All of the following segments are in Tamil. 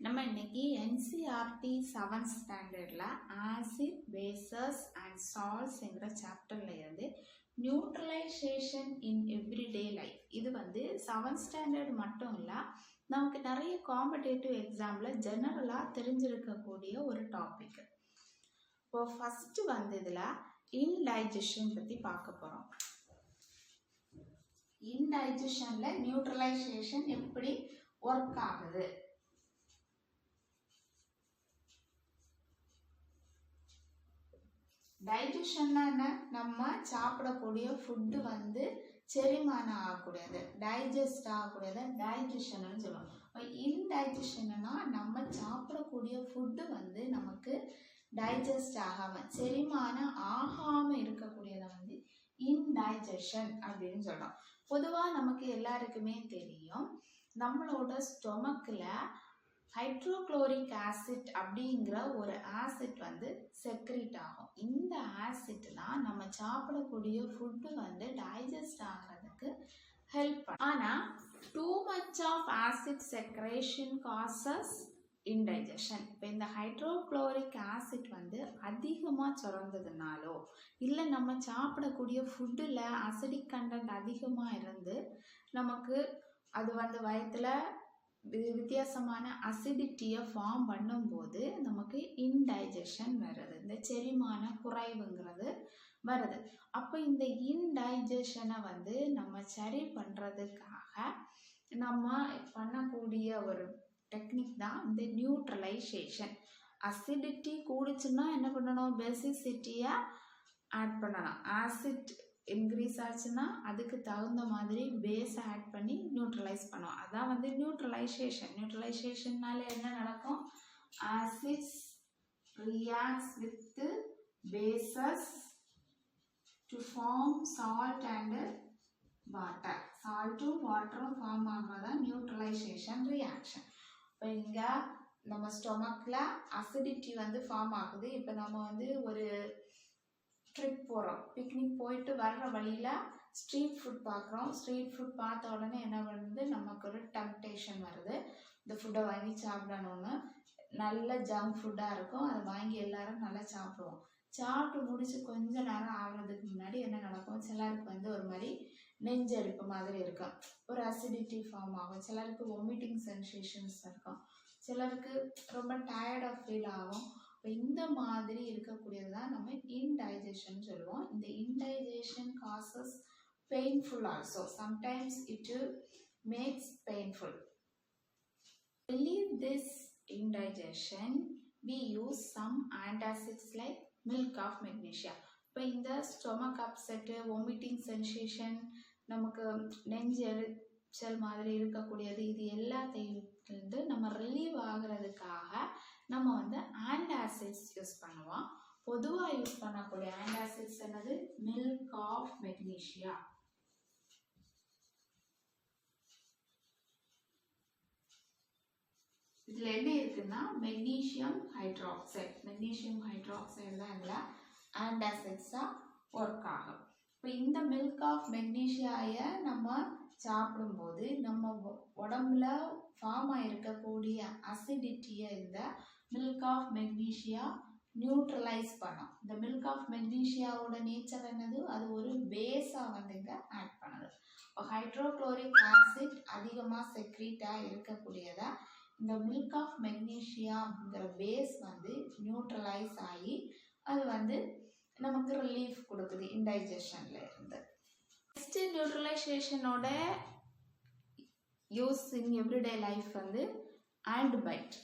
நம்ம இன்னைக்கு NCERT 7th ஸ்டாண்டர்டில் ஆசிட் பேசஸ் அண்ட் சால்ட்ஸ்ங்கிற சாப்டரில் இருந்து நியூட்ரலைசேஷன் இன் எவ்ரிடே லைஃப் இது 7th ஸ்டாண்டர்ட் மட்டும் இல்லை, நமக்கு நிறைய காம்படேட்டிவ் எக்ஸாமில் ஜெனரலாக தெரிஞ்சிருக்கக்கூடிய ஒரு டாபிக். இப்போ ஃபஸ்ட்டு இதில் இன்டைஜஷன் பற்றி பார்க்க போகிறோம். இன்டைஜஷனில் நியூட்ரலைசேஷன் எப்படி ஒர்க் ஆகுது. டைஜஷன்னா என்ன? நம்ம சாப்பிடக்கூடிய ஃபுட்டு செரிமானம் ஆகக்கூடியது, டைஜஸ்ட் ஆகக்கூடியது டைஜஷன்னு சொல்லுவோம். இன்டைஜஷன்னா நம்ம சாப்பிடக்கூடிய ஃபுட்டு நமக்கு டைஜஸ்ட் ஆகாமல் செரிமானம் ஆகாமல் இருக்கக்கூடியதை இன்டைஜஷன் அப்படின்னு சொல்கிறோம். பொதுவாக நமக்கு எல்லாருக்குமே தெரியும், நம்மளோட ஸ்டொமக்கில் ஹைட்ரோக்ளோரிக் ஆசிட் அப்படிங்கிற ஒரு ஆசிட் செக்ரீட் ஆகும். இந்த ஆசிட் தான் நம்ம சாப்பிடக்கூடிய ஃபுட்டு டைஜஸ்ட் ஆகிறதுக்கு ஹெல்ப் பண்ணும். ஆனால் too much of acid secretion causes indigestion. இப்போ இந்த ஹைட்ரோக்ளோரிக் ஆசிட் அதிகமாக சுரந்ததுனாலோ இல்லை நம்ம சாப்பிடக்கூடிய ஃபுட்டில் அசிடிக் கண்டென்ட் அதிகமாக இருந்து நமக்கு அது வயிற்றுல வித்தியாசமான அசிடிட்டியை ஃபார்ம் பண்ணும்போது நமக்கு இன்டைஜஷன் வருது, இந்த செரிமான குறைவுங்கிறது வருது. அப்போ இந்த இன்டைஜஷனை நம்ம சரி பண்ணுறதுக்காக நம்ம பண்ணக்கூடிய ஒரு டெக்னிக் தான் இந்த நியூட்ரலைசேஷன். அசிடிட்டி கூடிச்சுன்னா என்ன பண்ணணும்? பேசிசிட்டியை ஆட் பண்ணணும். ஆசிட் இன்க்ரீஸ் ஆச்சுன்னா அதுக்கு தகுந்த மாதிரி பேஸை ஆட் பண்ணி நியூட்ரலைஸ் பண்ணுவோம். அதான் நியூட்ரலைசேஷன். நியூட்ரலைசேஷன்னால என்ன நடக்கும்? Acids reacts with bases to form salt and water. சால்ட்டும் வாட்டரும் ஃபார்ம் ஆகிறதான் நியூட்ரலைசேஷன் ரியாக்ஷன். இப்போ இங்கே நம்ம ஸ்டொமக்கில் அசிடிட்டி ஃபார்ம் ஆகுது. இப்போ நம்ம ஒரு ட்ரிப் போகிறோம், பிக்னிக் போயிட்டு வர்ற வழியில் ஸ்ட்ரீட் ஃபுட் பார்க்குறோம். ஸ்ட்ரீட் ஃபுட் பார்த்த உடனே என்ன பண்ணுது? நமக்கு ஒரு டெம்ப்டேஷன் வருது, இந்த ஃபுட்டை வாங்கி சாப்பிடணும்னு. நல்ல ஜங்க் ஃபுட்டாக இருக்கும், அதை வாங்கி எல்லாரும் நல்லா சாப்பிடுவோம். சாப்பிட்டு முடிச்சு கொஞ்ச நேரம் ஆகிறதுக்கு முன்னாடி என்ன நடக்கும்? சிலருக்கு ஒரு மாதிரி நெஞ்செடுப்பு மாதிரி இருக்கும், ஒரு அசிடிட்டி ஃபார்ம் ஆகும். சிலருக்கு வாமிட்டிங் சென்சேஷன்ஸ் இருக்கும், சிலருக்கு ரொம்ப டயர்டாக ஃபீல் ஆகும். இந்த மாதிரி இருக்கக்கூடியது தான் நம்ம இன்டைஜஷன் சொல்லுவோம். இந்த indigestion causes painful also. Sometimes it makes painful. To relieve this indigestion, we use some antacids like milk of magnesia. இப்போ இந்த ஸ்டொமக் அப்செட்டு, வாமிட்டிங் சென்சேஷன், நமக்கு நெஞ்சு எரிச்சல் மாதிரி இருக்கக்கூடியது, இது எல்லாத்தையும் நம்ம ரிலீவ் ஆகிறதுக்காக நம்ம ஆன்டாசிட்ஸ் யூஸ் பண்ணுவோம். பொதுவாக யூஸ் பண்ணக்கூடிய ஆன்டாசிட்ஸ் என்னது? Milk of magnesia. இதில் என்ன இருக்குன்னா மெக்னீஷியம் ஹைட்ராக்சைடு. மெக்னீஷியம் ஹைட்ராக்சைடு தான் இதில் ஆன்டாசிட்ஸாக ஒர்க் ஆகும். இப்போ இந்த மில்க் ஆஃப் மெக்னீஷியாயை நம்ம சாப்பிடும்போது நம்ம உடம்புல ஃபார்ம் ஆகிருக்கக்கூடிய அசிடிட்டியை இந்த மில்க் ஆஃப் மெக்னீஷியா நியூட்ரலைஸ் பண்ணும். இந்த மில்க் ஆஃப் மெக்னீஷியாவோட நேச்சர் என்னது? அது ஒரு பேஸாக இங்கே ஆட் பண்ணுது. இப்போ ஹைட்ரோக்ளோரிக் ஆசிட் அதிகமாக செக்ரீட்டாக இருக்கக்கூடியதை இந்த மில்க் ஆஃப் மெக்னீஷியாங்கிற பேஸ் நியூட்ரலைஸ் ஆகி அது நமக்கு ரிலீஃப் கொடுக்குது இன்டைஜஷன்ல இருந்து. நெக்ஸ்ட் நியூட்ரலைசேஷனோட use in everyday life and bite.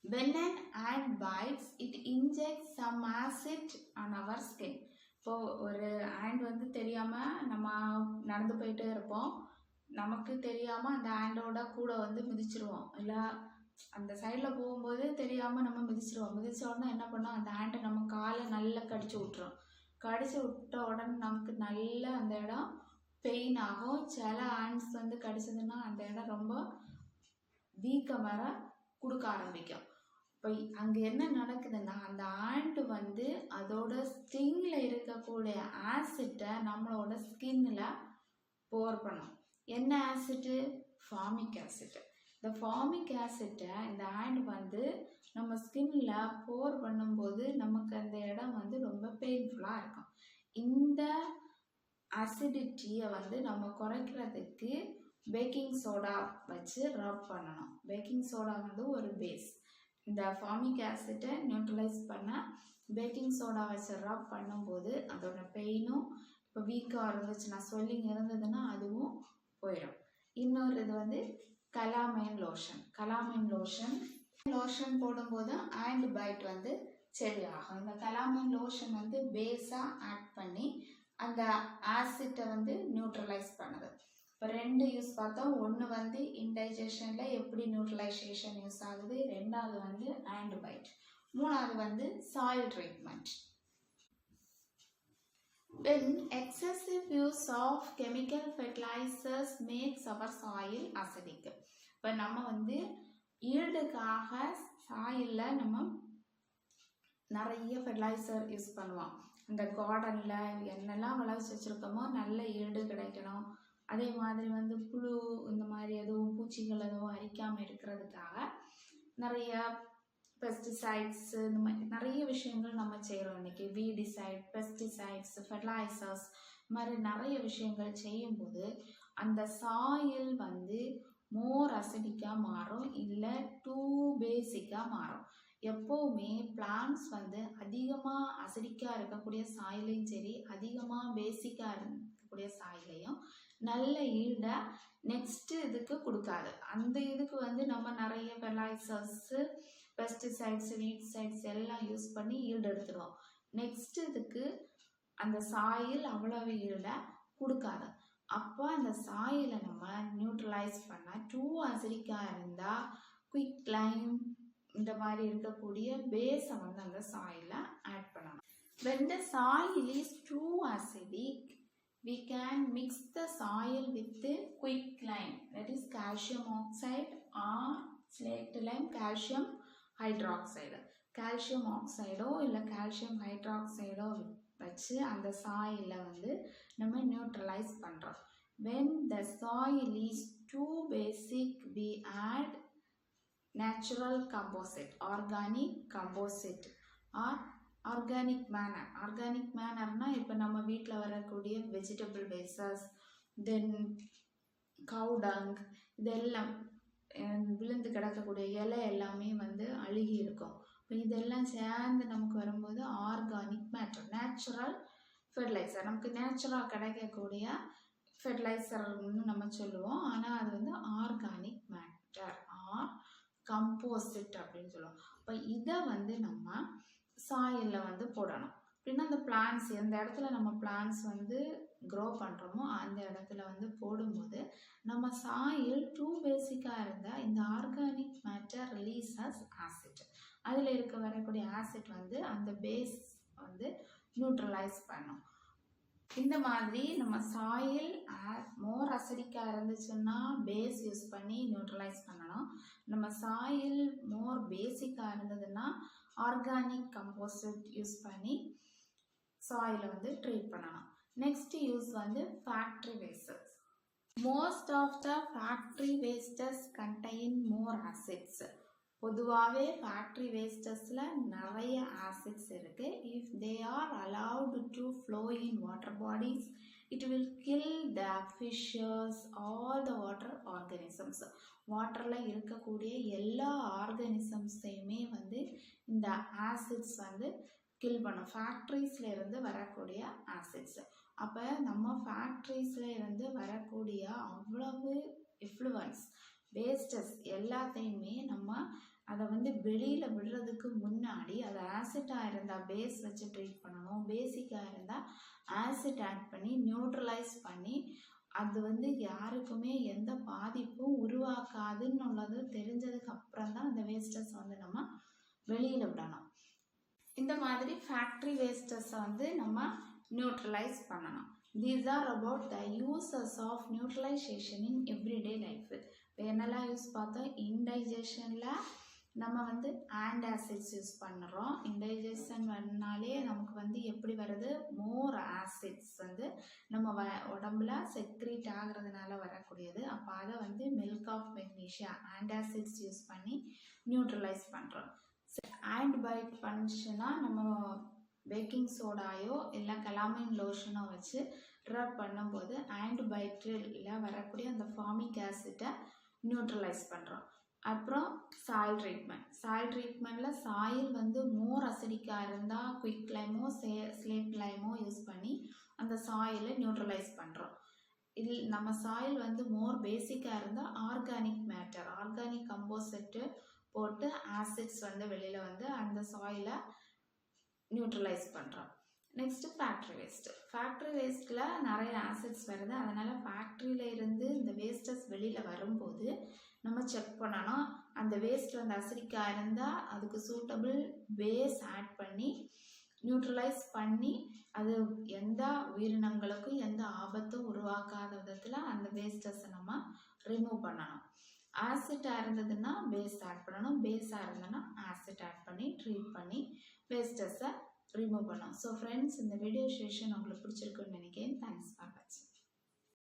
When an ant bites, it injects some acid on our skin. இப்போ ஒரு ஆண்ட் தெரியாமல் நம்ம நடந்து போயிட்டே இருப்போம், நமக்கு தெரியாமல் அந்த ஆண்டோட கூட மிதிச்சிருவோம், இல்லை அந்த சைடில் போகும்போது தெரியாமல் நம்ம மிதிச்சிருவோம். மிதிச்ச உடனே என்ன பண்ணோம்? அந்த ஆண்டை நம்ம காலை நல்லா கடிச்சு விட்டுரும். கடிச்சு விட்ட உடனே நமக்கு நல்ல அந்த இடம் பெயின் ஆகும். சில ஆண்ட்ஸ் கடிச்சதுன்னா அந்த இடம் ரொம்ப வீக்கம் வர கொடுக்க ஆரம்பிக்கும். இப்போ அங்கே என்ன நடக்குதுன்னா, அந்த ஆண்ட் அதோட ஸ்டிங்கில் இருக்க இருக்கக்கூடிய ஆசிட்டை நம்மளோட ஸ்கின்னில் போர் பண்ணும். என்ன ஆசிட்டு? Formic acid. இந்த ஃபார்மிக் ஆசிட்டை இந்த ஆட் வந்து நம்ம ஸ்கின்ல போர் பண்ணும்போது நமக்கு அந்த இடம் வந்து ரொம்ப பெயின்ஃபுல்லாக இருக்கும். இந்த அசிடிட்டியை வந்து நம்ம குறைக்கிறதுக்கு பேக்கிங் சோடா வச்சு ரப் பண்ணணும். பேக்கிங் சோடா வந்து ஒரு பேஸ். இந்த ஃபார்மிக் ஆசிட்டை நியூட்ரலைஸ் பண்ண பேக்கிங் சோடா வச்சு ரப் பண்ணும்போது அதோட பெயினும், இப்போ வீக்காக இருந்துச்சுன்னா ஸ்வெல்லிங் இருந்ததுன்னா அதுவும் போயிடும். இன்னொரு இது வந்து கலாமைன் லோஷன். கலாமைன் லோஷன் போடும்போது ஆன்டிபயோட்டிக் வந்து சரியாகும். இந்த கலாமைன் லோஷன் வந்து பேஸாக ஆட் பண்ணி அந்த ஆசிட்டை வந்து நியூட்ரலைஸ் பண்ணுது. இப்போ 2 யூஸ் பார்த்தோம். ஒன்று வந்து இன்டைஜஷனில் எப்படி நியூட்ரலைசேஷன் யூஸ் ஆகுது, 2வது வந்து ஆன்டிபயோட்டிக், 3வது வந்து soil treatment. When excessive use of chemical fertilizers makes our soil acidic. இப்போ நம்ம வந்து ஈல்டுக்காக சாயிலில் நம்ம நிறைய ஃபெர்டிலைசர் யூஸ் பண்ணுவோம். இந்த கார்டனில் என்னெல்லாம் விளைச்சி வச்சுருக்கோமோ நல்ல ஈல்டு கிடைக்கணும், அதே மாதிரி வந்து புழு இந்த மாதிரி எதுவும் பூச்சிகள் எதுவும் அரிக்காமல் இருக்கிறதுக்காக நிறைய பெஸ்டிசைட்ஸ் இந்த மாதிரி நிறைய விஷயங்கள் நம்ம செய்கிறோம். இன்றைக்கி வீடிசைட், பெஸ்டிசைட்ஸ், ஃபெர்டிலைசர்ஸ் மாதிரி நிறைய விஷயங்கள் செய்யும்போது அந்த சாயில் வந்து மோர் அசிடிக்காக மாறும், இல்லை டூ பேசிக்காக மாறும். எப்போவுமே பிளான்ட்ஸ் வந்து அதிகமாக அசிடிக்காக இருக்கக்கூடிய சாயிலையும் சரி, அதிகமாக பேசிக்காக இருக்கக்கூடிய சாயிலையும் நல்ல ஈல்டை நெக்ஸ்ட்டு இதுக்கு கொடுக்காது. அந்த இதுக்கு வந்து நம்ம நிறைய ஃபெர்டிலைசர்ஸு, பெஸ்டிசைட்ஸ், வீட்சைட்ஸ் எல்லாம் யூஸ் பண்ணி ஈல்டு எடுத்துடுவோம். நெக்ஸ்ட் இதுக்கு அந்த சாயில் அவ்வளவு ஈல்டை கொடுக்காது. அப்போ அந்த சாயிலை நம்ம நியூட்ரலைஸ் பண்ண டூ அசிடிக்காக இருந்தால் குயிக் லைம் இந்த மாதிரி இருக்கக்கூடிய பேஸை வந்து அந்த சாயிலில் ஆட் பண்ணணும். When the soil is too acidic, we can mix the soil with the quicklime, that is calcium oxide or slaked lime, calcium hydroxide. Calcium ஆக்சைடோ இல்லை கால்சியம் ஹைட்ராக்சைடோ வச்சு அந்த சாயிலில் வந்து நம்ம நியூட்ரலைஸ் பண்ணுறோம். when the soil is too basic, we add natural composite, organic composite or organic manure. Organic மேனர்னால் இப்போ நம்ம வீட்டில் வரக்கூடிய வெஜிடபிள் பேஸஸ், தென் கவுடங், இதெல்லாம் விழுந்து கிடக்கக்கூடிய இலை எல்லாமே வந்து அழுகி இருக்கும். இப்போ இதெல்லாம் சேர்ந்து நமக்கு வரும்போது ஆர்கானிக் மேட்டர், நேச்சுரல் ஃபெர்டிலைசர், நமக்கு நேச்சுரலாக கிடைக்கக்கூடிய ஃபெர்டிலைசர்னு நம்ம சொல்லுவோம். ஆனால் அது வந்து ஆர்கானிக் மேட்டர் ஆர் கம்போசிட் அப்படின்னு சொல்லுவோம். இப்போ இதை வந்து நம்ம சாயிலில் வந்து போடணும். அப்படின்னா அந்த பிளான்ட்ஸ் எந்த இடத்துல நம்ம பிளான்ட்ஸ் வந்து க்ரோ பண்ணுறோமோ அந்த இடத்துல வந்து போடும்போது நம்ம சாயில் டூ பேசிக்காக இருந்தால் இந்த ஆர்கானிக் மேட்டர் ரிலீஸஸ் ஆசிட், அதில் வரக்கூடிய ஆசிட் வந்து அந்த பேஸ் வந்து நியூட்ரலைஸ் பண்ணும். இந்த மாதிரி நம்ம சாயில் மோர் அசிடிக்காக இருந்துச்சுன்னா பேஸ் யூஸ் பண்ணி நியூட்ரலைஸ் பண்ணணும். நம்ம சாயில் மோர் பேசிக்காக இருந்ததுன்னா ஆர்கானிக் கம்போசிட் யூஸ் பண்ணி சாயிலை வந்து ட்ரீட் பண்ணணும். நெக்ஸ்ட் யூஸ் வந்து factory wastes. Most of the factory wastes contain more acids. பொதுவாகவே ஃபேக்ட்ரி வேஸ்டஸில் நிறைய ஆசிட்ஸ் இருக்குது. If they are allowed to flow in water bodies, it will kill the fishes, all the water organisms. வாட்டரில் இருக்கக்கூடிய எல்லா ஆர்கானிசம்ஸையுமே வந்து இந்த ஆசிட்ஸ் வந்து கில் பண்ணும். ஃபேக்ட்ரிஸில் இருந்து வரக்கூடிய ஆசிட்ஸ். அப்போ நம்ம ஃபேக்ட்ரிஸில் இருந்து வரக்கூடிய அவ்வளவு எஃப்ளூவன்ஸ் வேஸ்டஸ் எல்லாத்தையுமே நம்ம அதை வந்து வெளியில் விடுறதுக்கு முன்னாடி அது ஆசிட்டாக இருந்தால் பேஸ் வச்சு ட்ரீட் பண்ணணும், பேசிக்காக இருந்தால் ஆசிட் ஆட் பண்ணி நியூட்ரலைஸ் பண்ணி அது வந்து யாருக்குமே எந்த பாதிப்பும் உருவாக்காதுன்னு உள்ளது தெரிஞ்சதுக்கு அப்புறம் தான் அந்த வேஸ்டஸ் வந்து நம்ம வெளியில் விடணும். இந்த மாதிரி ஃபேக்ட்ரி வேஸ்டஸை வந்து நம்ம நியூட்ரலைஸ் பண்ணணும். These are about the uses of neutralization in everyday life. இப்போ என்னெல்லாம் யூஸ் பார்த்தோம்? இன்டைஜஷனில் நம்ம வந்து ஆசிட்ஸ் யூஸ் பண்ணுறோம். இன்டைஜஷன் வரனாலே நமக்கு வந்து எப்படி வருது, மோர் ஆசிட்ஸ் வந்து நம்ம உடம்புல செக்ரீட் ஆகிறதுனால வரக்கூடியது. அப்போ அதை வந்து milk of magnesia acids use பண்ணி நியூட்ரலைஸ் பண்ணுறோம். ஆன்டிபயோட்டிக் ஃபங்க்ஷனா நம்ம பேக்கிங் சோடாயோ இல்லை கலாமின் லோஷனோ வச்சு ரப் பண்ணும்போது ஆன்டிபயோட்டிக்கில் வரக்கூடிய அந்த ஃபார்மிக் ஆசிட்டை நியூட்ரலைஸ் பண்ணுறோம். அப்புறம் சாயில் ட்ரீட்மெண்ட்டில் சாயில் வந்து மோர் அசிடிக்காக இருந்தால் குயிக் லைமோ ஸ்லேட் லைமோ யூஸ் பண்ணி அந்த சாயிலை நியூட்ரலைஸ் பண்ணுறோம். நம்ம சாயில் வந்து மோர் பேசிக்காக இருந்தால் ஆர்கானிக் கம்போசிட்டு போட்டு ஆசிட்ஸ் வந்து வெளியில் வந்து அந்த சாயிலை நியூட்ரலைஸ் பண்ணுறோம். நெக்ஸ்ட்டு ஃபேக்ட்ரி வேஸ்ட்டில் நிறைய ஆசிட்ஸ் வருது. அதனால் ஃபேக்ட்ரியில் இருந்து இந்த வேஸ்டஸ் வெளியில் வரும்போது நம்ம செக் பண்ணணும். அந்த வேஸ்ட் வந்து அசிடிக்காக இருந்தால் அதுக்கு சூட்டபிள் பேஸ் ஆட் பண்ணி நியூட்ரலைஸ் பண்ணி அது எந்த உயிரினங்களுக்கும் எந்த ஆபத்தும் உருவாக்காத விதத்தில் அந்த வேஸ்டஸை நம்ம ரிமூவ் பண்ணணும். ஆசிட்டாக இருந்ததுன்னா பேஸ் ஆட் பண்ணணும், பேஸாக இருந்ததுன்னா ஆசிட் ஆட் பண்ணி ட்ரீட் பண்ணி வேஸ்டஸை ரிமூவ் பண்ணணும். ஸோ ஃப்ரெண்ட்ஸ், இந்த வீடியோ செஷன் உங்களுக்கு பிடிச்சிருக்குன்னு நினைக்கிறேன். தேங்க்ஸ் ஃபார் வாட்சிங்.